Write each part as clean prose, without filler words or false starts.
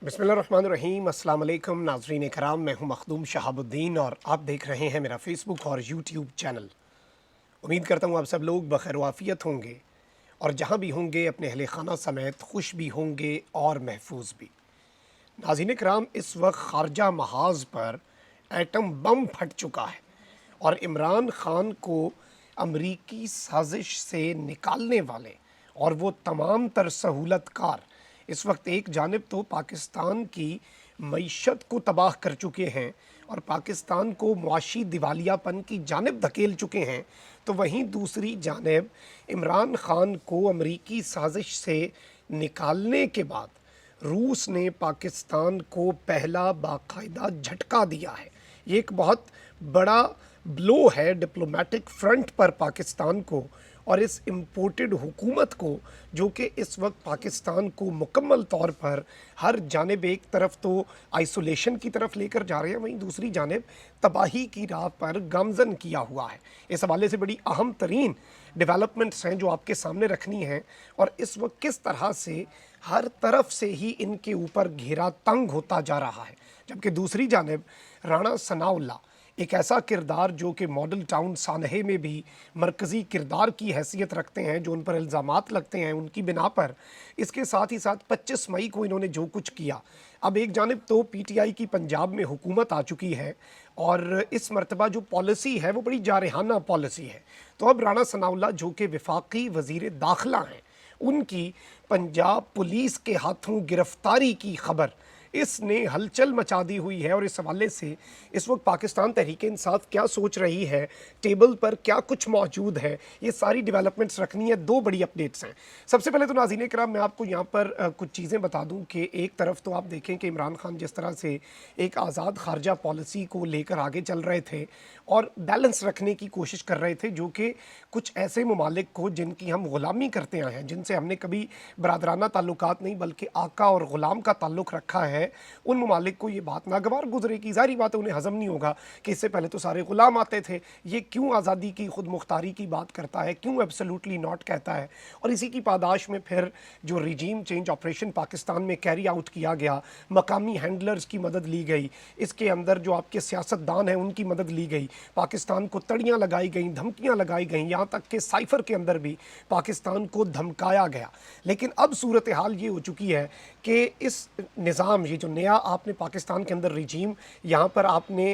बिस्मिल्लाहिर्रहमानिर्रहीम। अस्सलाम वालेकुम नाज़रीन कराम, मैं हूं मखदूम शहाबुद्दीन और आप देख रहे हैं मेरा फेसबुक और यूट्यूब चैनल। उम्मीद करता हूं आप सब लोग बखैर वाफ़ियत होंगे और जहां भी होंगे अपने अहले खाना समेत खुश भी होंगे और महफूज भी। नाज़रीन कराम, इस वक्त खारजा महाज पर एटम बम फट चुका है और इमरान खान को अमरीकी साजिश से निकालने वाले और वो तमाम तर सहूलतकार इस वक्त एक जानिब तो पाकिस्तान की मईशत को तबाह कर चुके हैं और पाकिस्तान को मुआशी दिवालियापन की जानिब धकेल चुके हैं, तो वहीं दूसरी जानिब इमरान खान को अमरीकी साजिश से निकालने के बाद रूस ने पाकिस्तान को पहला बाकायदा झटका दिया है। ये एक बहुत बड़ा ब्लो है डिप्लोमेटिक फ्रंट पर पाकिस्तान को और इस इम्पोर्टेड हुकूमत को, जो कि इस वक्त पाकिस्तान को मुकम्मल तौर पर हर जानिब एक तरफ तो आइसोलेशन की तरफ लेकर जा रहे हैं, वहीं दूसरी जानिब तबाही की राह पर गामजन किया हुआ है। इस हवाले से बड़ी अहम तरीन डेवलपमेंट्स हैं जो आपके सामने रखनी हैं और इस वक्त किस तरह से हर तरफ से ही इनके ऊपर घेरा तंग होता जा रहा है। जबकि दूसरी जानिब राणा सनाउल्लाह, एक ऐसा किरदार जो कि मॉडल टाउन सानहे में भी मरकज़ी किरदार की हैसियत रखते हैं, जो उन पर इल्ज़ामात लगते हैं उनकी बिना पर, इसके साथ ही साथ 25 मई को इन्होंने जो कुछ किया। अब एक जानिब तो पीटीआई की पंजाब में हुकूमत आ चुकी है और इस मरतबा जो पॉलिसी है वो बड़ी जारहाना पॉलिसी है। तो अब राणा सनाउल्लाह जो कि वफाकी वज़ीर दाखिला हैं, उनकी पंजाब पुलिस के हाथों गिरफ्तारी की खबर इसने हलचल मचा दी हुई है और इस हवाले से इस वक्त पाकिस्तान तहरीक इंसाफ क्या सोच रही है, टेबल पर क्या कुछ मौजूद है, ये सारी डेवलपमेंट्स रखनी है। दो बड़ी अपडेट्स हैं। सबसे पहले तो नाज़रीन कराम, मैं आपको यहाँ पर कुछ चीज़ें बता दूँ कि एक तरफ तो आप देखें कि इमरान खान जिस तरह से एक आज़ाद खारजा पॉलिसी को लेकर आगे चल रहे थे और बैलेंस रखने की कोशिश कर रहे थे, जो कि कुछ ऐसे ममालिक को जिनकी हम ग़ुलामी करते आए हैं, जिनसे हमने कभी बरादराना ताल्लुकात नहीं बल्कि आका और ग़ुलाम का ताल्लुक़ रखा है, उन ममालिक को ये बात नागवार गुजरेगी। ज़ाहिर बात है उन्हें हज़म नहीं होगा कि इससे पहले तो सारे ग़ुलाम आते थे, ये क्यों आज़ादी की खुद मुख्तारी की बात करता है, क्यों एब्सोल्युटली नॉट कहता है। और इसी की पादाश में फिर जो रिजीम चेंज ऑपरेशन पाकिस्तान में कैरी आउट किया गया, मकामी हैंडलर्स की मदद ली गई, इसके अंदर जो आपके सियासतदान हैं उनकी मदद ली गई, पाकिस्तान को तड़ियाँ लगाई गई, धमकियाँ लगाई गई, यहाँ तक कि साइफ़र के अंदर भी पाकिस्तान को धमकाया गया। लेकिन अब सूरत हाल ये हो चुकी है कि इस निज़ाम, ये जो नया आपने पाकिस्तान के अंदर रिजीम यहाँ पर आपने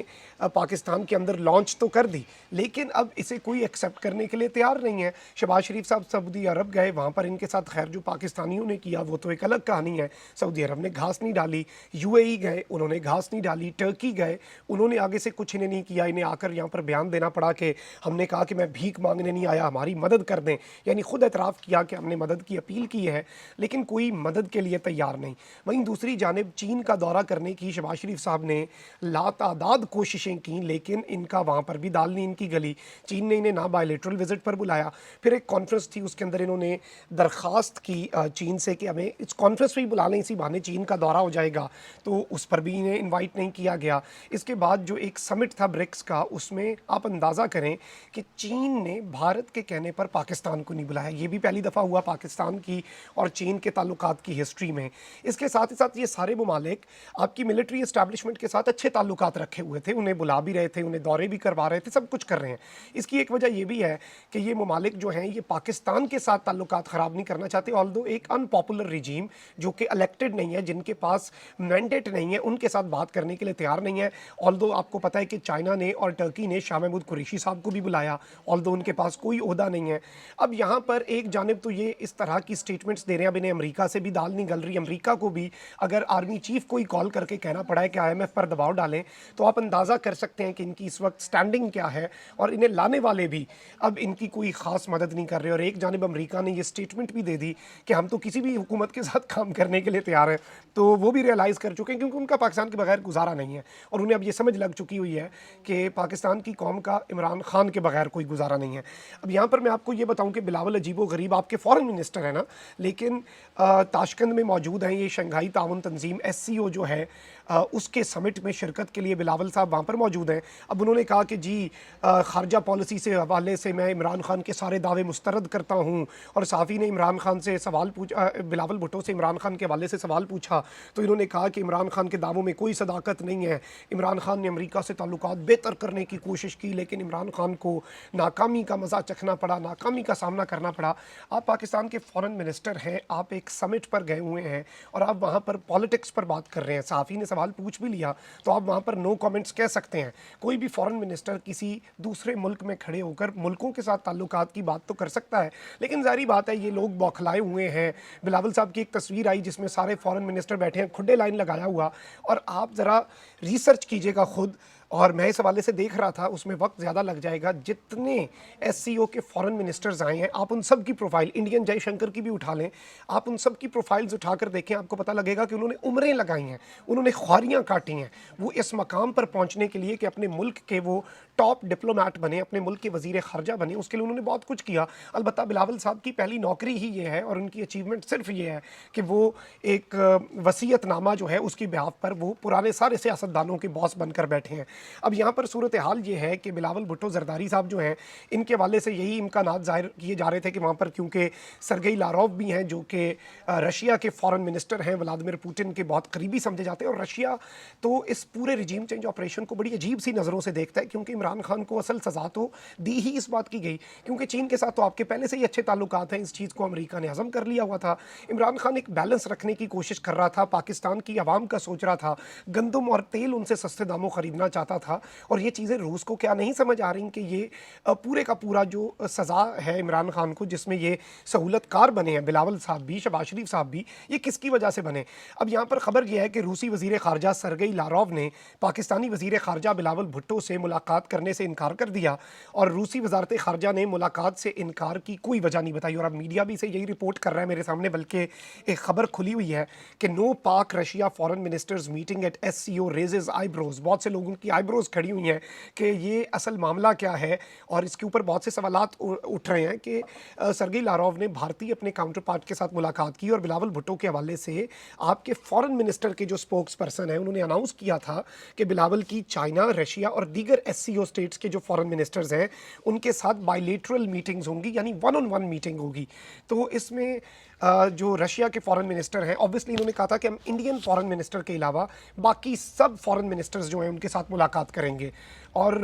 पाकिस्तान के अंदर लॉन्च तो कर दी, लेकिन अब इसे कोई एक्सेप्ट करने के लिए तैयार नहीं है। शहबाज शरीफ साहब सऊदी अरब गए, वहाँ पर इनके साथ खैर जो पाकिस्तानियों ने किया वो तो एक अलग कहानी है। सऊदी अरब ने घास नहीं डाली, यूएई गए, उन्होंने घास नहीं डाली, टर्की गए, उन्होंने आगे से कुछ इन्हें नहीं किया। इन्हें आकर यहाँ पर बयान देना पड़ा कि हमने कहा कि मैं भीख मांगने नहीं आया, हमारी मदद कर दें, यानी खुद एतराफ़ किया कि हमने मदद की अपील की है, लेकिन कोई मदद के लिए तैयार नहीं। वहीं दूसरी जानिब चीन का दौरा करने की शहबाज शरीफ साहब ने लातादाद कोशिशें की, लेकिन इनका वहाँ पर भी दाल नहीं इनकी गली। चीन ने इन्हें ना बायलैटरल विजिट पर बुलाया, फिर एक कॉन्फ्रेंस थी उसके अंदर इन्होंने दरख्वास्त की चीन से कि हमें इस कॉन्फ्रेंस पर ही बुला लें, इसी बहाने चीन का दौरा हो जाएगा, तो उस पर भी इन्हें इन्वाइट नहीं किया गया। इसके बाद जो एक समिट था ब्रिक्स का, उसमें आप अंदाज़ा करें कि चीन ने भारत के कहने पर पाकिस्तान को नहीं बुलाया। ये भी पहली दफ़ा हुआ पाकिस्तान की और चीन के ताल्लुकात की हिस्ट्री में। इसके साथ ही साथ ये सारे ममालिक आपकी मिलिट्री एस्टैब्लिशमेंट के साथ अच्छे ताल्लुकात रखे हुए थे, उन्हें बुला भी रहे थे, उन्हें दौरे भी करवा रहे थे, सब कुछ कर रहे हैं। इसकी एक वजह ये भी है कि ये ममालिक जो हैं ये पाकिस्तान के साथ ताल्लुकात ख़राब नहीं करना चाहते। ऑल्दो एक अनपॉपुलर रिजीम जो कि इलेक्टेड नहीं है, जिनके पास मैंडेट नहीं है, उनके साथ बात करने के लिए तैयार नहीं है। ऑल्दो आपको पता है कि चाइना ने और टर्की ने शाह महमूद कुरैशी साहब को भी बुलाया, ऑल्दो उनके पास कोई ओहदा नहीं है। अब यहाँ पर एक जानिब तो ये इस तरह की स्टेटमेंट्स दे रहे हैं, अब इन्हें अमेरिका से भी दाल नहीं गल रही। अमेरिका को भी अगर आर्मी चीफ को ही कॉल करके कहना पड़ा है कि आईएमएफ पर दबाव डालें, तो आप अंदाज़ा कर सकते हैं कि इनकी इस वक्त स्टैंडिंग क्या है। और इन्हें लाने वाले भी अब इनकी कोई ख़ास मदद नहीं कर रहे। और एक जानिब अमेरिका ने ये स्टेटमेंट भी दे दी कि हम तो किसी भी हुकूमत के साथ काम करने के लिए तैयार हैं, तो वो भी रियलाइज़ कर चुके हैं क्योंकि उनका पाकिस्तान के बगैर गुजारा नहीं है और उन्हें अब ये समझ लग चुकी हुई है कि पाकिस्तान की कौम का इमरान खान के बगैर कोई गुजारा नहीं है। अब यहाँ पर मैं आपको ये बताऊँ कि बिलावल अजीबो गरीब आपके फॉरेन मिनिस्टर हैं ना, लेकिन ताशकंद में मौजूद हैं ये शंघाई ताउन तंजीम SCO जो है उसके समिट में शिरकत के लिए बिलावल साहब वहाँ पर मौजूद हैं। अब उन्होंने कहा कि जी खारजा पॉलिसी से हवाले से मैं इमरान खान के सारे दावे मुस्तरद करता हूँ। और सहाफ़ी ने इमरान खान से सवाल पूछा, बिलावल भुट्टो से इमरान खान के हवाले से सवाल पूछा तो इन्होंने कहा कि इमरान खान के दावों में कोई सदाकत नहीं है। इमरान खान ने अमेरिका से ताल्लुकात बेहतर करने की कोशिश की लेकिन इमरान खान को नाकामी का मज़ा चखना पड़ा, नाकामी का सामना करना पड़ा। आप पाकिस्तान के फ़ॉरेन मिनिस्टर हैं, आप एक समिट पर गए हुए हैं और आप वहाँ पर पॉलिटिक्स पर बात कर रहे हैं। सहाफ़ी ने सवाल पूछ भी लिया तो आप वहाँ पर नो कमेंट्स कह सकते हैं। कोई भी फ़ॉरेन मिनिस्टर किसी दूसरे मुल्क में खड़े होकर मुल्कों के साथ ताल्लुकात की बात तो कर सकता है, लेकिन ज़ाहिर बात है ये लोग बौखलाए हुए हैं। बिलावल साहब की एक तस्वीर आई जिसमें सारे फ़ॉरेन मिनिस्टर बैठे हैं, खुडे लाइन लगाया हुआ, और आप ज़रा रिसर्च कीजिएगा खुद। और मैं इस हवाले से देख रहा था, उसमें वक्त ज़्यादा लग जाएगा। जितने SCO के फ़ॉरेन मिनिस्टर्स आए हैं, आप उन सब की प्रोफाइल, इंडियन जयशंकर की भी उठा लें, आप उन सब की प्रोफाइल्स उठाकर देखें, आपको पता लगेगा कि उन्होंने उम्रें लगाई हैं, उन्होंने ख्वारियाँ काटी हैं वो इस मकाम पर पहुँचने के लिए कि अपने मुल्क के वो टॉप डिप्लोमेट बने, अपने मुल्क के वज़ीर ख़ारजा बने। उसके लिए उन्होंने बहुत कुछ किया। अलबत्ता बिलावल साहब की पहली नौकरी ही ये है और उनकी अचीवमेंट सिर्फ ये है कि वो एक वसीयतनामा जो है उसकी बिहाफ पर वो पुराने सारे सियासतदानों के बॉस बनकर बैठे हैं। अब यहाँ पर सूरत हाल ये है कि बिलावल भुट्टो जरदारी साहब जो हैं, इनके हवाले से यही इम्कानात ज़ाहिर किए जा रहे थे कि वहाँ पर क्योंकि सरगेई लारोव भी हैं जो कि रशिया के फ़ॉरेन मिनिस्टर हैं, व्लादिमीर पुतिन के बहुत करीबी समझे जाते हैं। और रशिया तो इस पूरे रिजीम चेंज ऑपरेशन को बड़ी अजीब सी नज़रों से देखता है, क्योंकि इमरान खान को असल सज़ा तो दी ही इस बात की गई क्योंकि चीन के साथ तो आपके पहले से ही अच्छे ताल्लुकात हैं। इस चीज़ को अमेरिका ने हज़म कर लिया हुआ था। इमरान खान एक बैलेंस रखने की कोशिश कर रहा था, पाकिस्तान की आवाम का सोच रहा था, गंदम और तेल उनसे सस्ते दामों ख़रीदना चाहता था। और ये चीज़ें रूस को क्या नहीं समझ आ रही कि ये पूरे का पूरा जो सज़ा है इमरान खान को, जिसमें ये सहूलतकार बने हैं बिलावल साहब भी, शहबाज शरीफ साहब भी, ये किसकी वजह से बने। अब यहाँ पर ख़बर यह है कि रूसी वज़ीर ख़ारजा सरगेई लारोव ने पाकिस्तानी वज़ीर ख़ारजा बिलावल भुट्टो से मुलाकात करने से इनकार कर दिया और रूसी वजारत ख़ारजा ने मुलाकात से इनकार की कोई वजह नहीं बताई। और अब मीडिया भी से यही रिपोर्ट कर रहा है मेरे सामने, बल्कि एक खबर खुली हुई है कि नो पाक Russia foreign ministers meeting at SCO raises eyebrows. बहुत से लोगों की आईब्रोज खड़ी हुई हैं कि ये असल मामला क्या है, और इसके ऊपर बहुत से सवालात उठ रहे हैं कि सरगेई लारोव ने भारतीय अपने काउंटर पार्ट के साथ मुलाकात की और बिलावल भुट्टो के हवाले से आपके फॉरेन मिनिस्टर के जो स्पोक्स पर्सन है उन्होंने अनाउंस किया था कि बिलावल की चाइना, रशिया और दीगर SCO स्टेट्स के जो फॉरेन मिनिस्टर्स हैं उनके साथ बायलेटरल मीटिंग्स होंगी, यानी 1-on-1 मीटिंग होगी। तो इसमें जो रशिया के फॉरेन मिनिस्टर हैं, ऑब्वियसली इन्होंने कहा था कि हम इंडियन फॉरेन मिनिस्टर के अलावा बाकी सब फॉरेन मिनिस्टर्स जो हैं उनके साथ मुलाकात करेंगे। और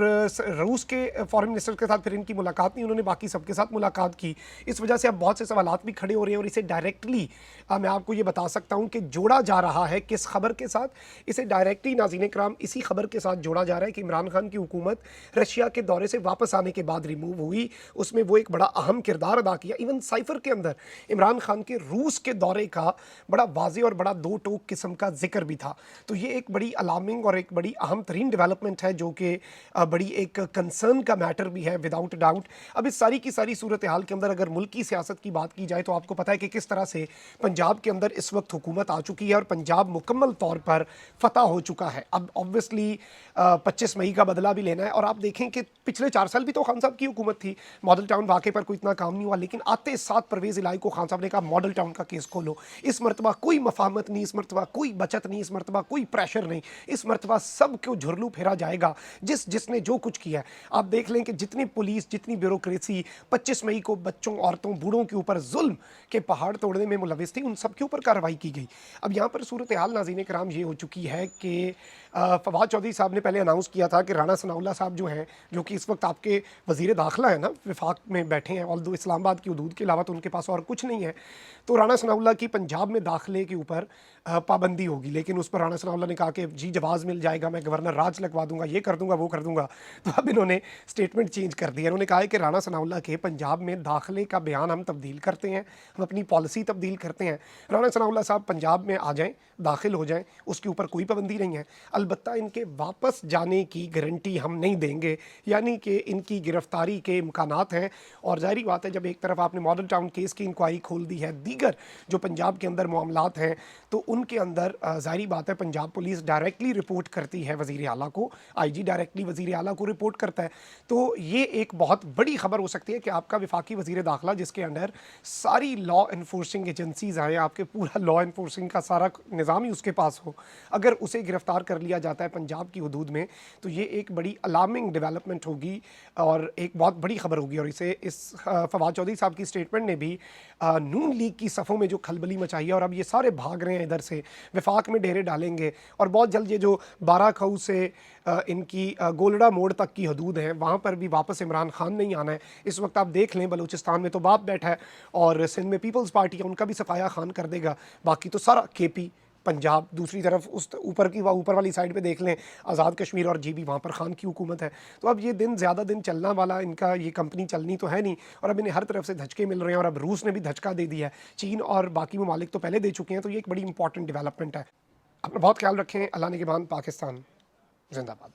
रूस के फॉरेन मिनिस्टर के साथ फिर इनकी मुलाकात नहीं, उन्होंने बाकी सबके साथ मुलाकात की। इस वजह से अब बहुत से सवालात भी खड़े हो रहे हैं और इसे डायरेक्टली मैं आपको ये बता सकता हूँ कि जोड़ा जा रहा है किस खबर के साथ। इसे डायरेक्टली नाज़रीन कराम इसी खबर के साथ जोड़ा जा रहा है कि इमरान खान की हुकूमत रशिया के दौरे से वापस आने के बाद रिमूव हुई, उसमें वो एक बड़ा अहम किरदार अदा किया। इवन साइफर के अंदर इमरान खान के रूस के दौरे का बड़ा वाज़ेह और बड़ा दो टोक किस्म का जिक्र भी था। तो ये एक बड़ी अलार्मिंग और एक बड़ी अहम तरीन डेवलपमेंट है जो कि बड़ी एक कंसर्न का मैटर भी है विदाउट डाउट। अब इस सारी की सारी सूरत हाल के अंदर अगर मुल्की सियासत की बात की जाए तो आपको पता है कि किस तरह से पंजाब के अंदर इस वक्त हुकूमत आ चुकी है और पंजाब मुकम्मल तौर पर फतह हो चुका है। अब ऑब्वियसली 25 मई का बदला भी लेना है। और आप देखें कि पिछले 4 साल भी तो खान साहब की हुकूमत थी, मॉडल टाउन वाक़े पर कोई इतना काम नहीं हुआ, लेकिन आते साथ परवेज़ इलाही को खान साहब ने कहा मॉडल टाउन का केस खोलो। इस मरतबा कोई मफाहमत नहीं, इस मरतबा कोई बचत नहीं, इस मरतबा कोई प्रेशर नहीं, इस मरतबा सब क्यों झुरलू फेरा जाएगा जिसने जो कुछ किया है। आप देख लें कि जितनी पुलिस, जितनी ब्यूरोक्रेसी 25 मई को बच्चों, औरतों, बूढ़ों के ऊपर जुल्म के पहाड़ तोड़ने में मुलविस थी, उन सब के ऊपर कार्रवाई की गई। अब यहाँ पर सूरत हाल नाज़रीन कराम ये हो चुकी है कि फवाद चौधरी साहब ने पहले अनाउंस किया था कि राणा सनाउल्लाह साहब जो हैं, जो कि इस वक्त आपके वज़ीर दाखिला है ना, विफाक में बैठे हैं, ऑल्दो इस्लामाबाद की हदूद के अलावा तो उनके पास और कुछ नहीं है, तो राणा सनाउल्लाह की पंजाब में दाखिले के ऊपर पाबंदी होगी। लेकिन उस पर राणा सनाउल्लाह ने कहा कि जी जवाज़ मिल जाएगा, मैं गवर्नर राज लगवा दूंगा, ये कर दूंगा, वो कर दूंगा। तो अब इन्होंने स्टेटमेंट चेंज कर दी है। उन्होंने कहा है कि राणा सनाउल्लाह के पंजाब में दाखिले का बयान हम तब्दील करते हैं, हम अपनी पॉलिसी तब्दील करते हैं। राणा सनाउल्लाह साहब पंजाब में आ जाएँ, दाखिल हो जाएँ, उसके ऊपर कोई पाबंदी नहीं है। अलबत्ता इनके वापस जाने की गारंटी हम नहीं देंगे, यानी कि इनकी गिरफ्तारी के इम्कानात हैं। और ज़ाहिर बात है जब एक तरफ आपने मॉडल टाउन केस की इंक्वायरी खोल दी है, दीगर जो पंजाब के अंदर मामलात हैं, तो उनके अंदर ज़ाहिर बात है पंजाब पुलिस डायरेक्टली रिपोर्ट करती है वज़ीर आला को, IG डायरेक्टली दिल्ली वज़ीर आला को रिपोर्ट करता है। तो ये एक बहुत बड़ी खबर हो सकती है कि आपका वफाकी वज़ीर दाखिला, जिसके अंडर सारी लॉ इन्फोर्सिंग एजेंसीज़ हैं, आपके पूरा लॉ इन्फोर्सिंग का सारा निज़ाम ही उसके पास हो, अगर उसे गिरफ़्तार कर लिया जाता है पंजाब की हदूद में, तो ये एक बड़ी अलार्मिंग डेवलपमेंट होगी और एक बहुत बड़ी खबर होगी। और इस फवाद चौधरी साहब की स्टेटमेंट ने भी नून लीग की सफ़ों में जो खलबली मचाई है, और अब ये सारे भाग रहे हैं इधर से, वफाक में डेरे डालेंगे, और बहुत जल्द ये जो बारा खाऊ से इनकी गोलड़ा मोड़ तक की हदूद है, वहाँ पर भी वापस इमरान खान नहीं आना है। इस वक्त आप देख लें, बलूचिस्तान में तो बाप बैठा है और सिंध में पीपल्स पार्टी है, उनका भी सफाया खान कर देगा, बाकी तो सारा केपी पंजाब। दूसरी तरफ उस ऊपर वाली साइड पे देख लें, आज़ाद कश्मीर और जीबी, वहाँ पर खान की हुकूमत है। तो अब ये दिन ज़्यादा दिन चलना वाला, इनका ये कंपनी चलनी तो है नहीं, और अब इन्हें हर तरफ से धचके मिल रहे हैं, और अब रूस ने भी धचका दे दिया है, चीन और बाकी ममालिक तो पहले दे चुके हैं। तो ये एक बड़ी इंपॉर्टेंट डेवलपमेंट है। अपना बहुत ख्याल रखें। अल्लाह ने के बाद पाकिस्तान जिंदाबाद।